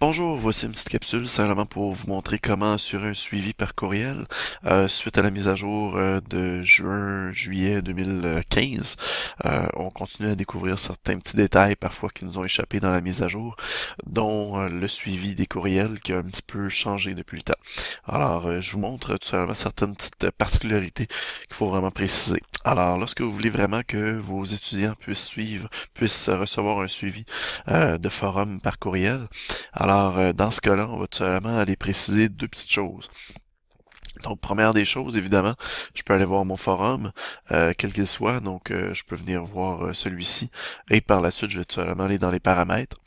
Bonjour, voici une petite capsule simplement pour vous montrer comment assurer un suivi par courriel suite à la mise à jour de juillet 2015. On continue à découvrir certains petits détails parfois qui nous ont échappé dans la mise à jour, dont le suivi des courriels qui a un petit peu changé depuis le temps. Alors, je vous montre tout simplement certaines petites particularités qu'il faut vraiment préciser. Alors, lorsque vous voulez vraiment que vos étudiants puissent recevoir un suivi de forum par courriel, alors, dans ce cas-là, on va tout simplement aller préciser deux petites choses. Donc, première des choses, évidemment, je peux aller voir mon forum, quel qu'il soit, donc je peux venir voir celui-ci, et par la suite, je vais tout simplement aller dans les paramètres,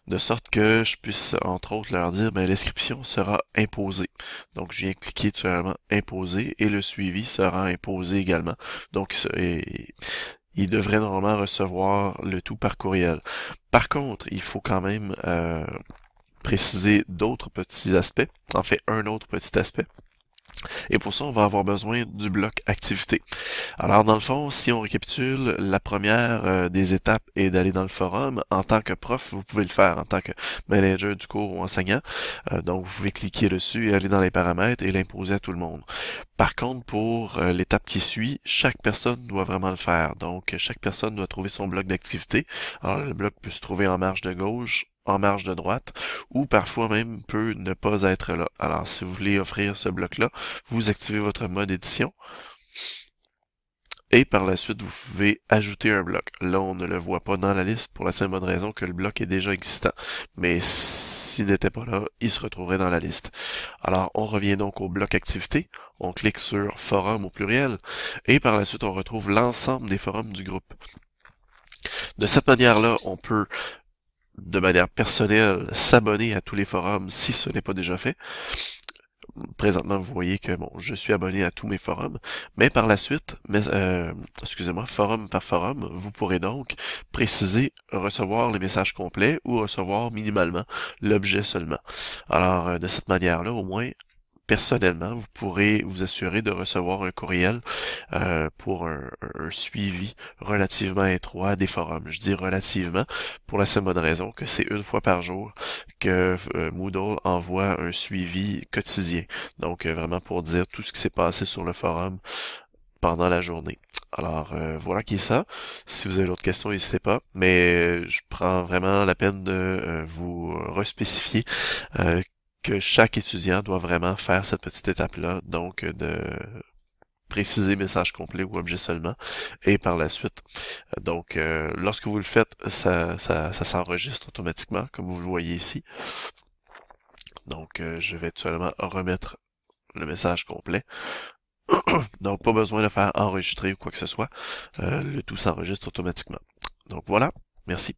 de sorte que je puisse, entre autres, leur dire, ben, l'inscription sera imposée. Donc, je viens cliquer tout simplement imposer, et le suivi sera imposé également. Donc, il devrait normalement recevoir le tout par courriel. Par contre, il faut quand même préciser d'autres petits aspects, en fait un autre petit aspect. Et pour ça, on va avoir besoin du bloc activité. Alors dans le fond, si on récapitule, la première des étapes est d'aller dans le forum. En tant que prof, vous pouvez le faire en tant que manager du cours ou enseignant. Donc vous pouvez cliquer dessus et aller dans les paramètres et l'imposer à tout le monde. Par contre, pour l'étape qui suit, chaque personne doit vraiment le faire. Donc chaque personne doit trouver son bloc d'activité. Alors le bloc peut se trouver en marge de gauche, en marge de droite, ou parfois même peut ne pas être là. Alors si vous voulez offrir ce bloc-là, vous activez votre mode édition et par la suite, vous pouvez ajouter un bloc. Là, on ne le voit pas dans la liste pour la simple bonne raison que le bloc est déjà existant. Mais s'il n'était pas là, il se retrouverait dans la liste. Alors, on revient donc au bloc activité. On clique sur forum au pluriel et par la suite, on retrouve l'ensemble des forums du groupe. De cette manière-là, on peut de manière personnelle s'abonner à tous les forums si ce n'est pas déjà fait. Présentement, vous voyez que bon, je suis abonné à tous mes forums, mais par la suite, excusez-moi, forum par forum, vous pourrez donc préciser recevoir les messages complets ou recevoir minimalement l'objet seulement. Alors, de cette manière-là, au moins, personnellement, vous pourrez vous assurer de recevoir un courriel pour un suivi relativement étroit des forums. Je dis relativement pour la simple bonne raison que c'est une fois par jour que Moodle envoie un suivi quotidien. Donc vraiment pour dire tout ce qui s'est passé sur le forum pendant la journée. Alors voilà qui est ça. Si vous avez d'autres questions, n'hésitez pas. Mais je prends vraiment la peine de vous respécifier que chaque étudiant doit vraiment faire cette petite étape-là, donc de préciser message complet ou objet seulement, et par la suite. Donc, lorsque vous le faites, ça s'enregistre automatiquement, comme vous le voyez ici. Donc, je vais tout simplement remettre le message complet. Donc, pas besoin de faire enregistrer ou quoi que ce soit. Le tout s'enregistre automatiquement. Donc voilà, merci.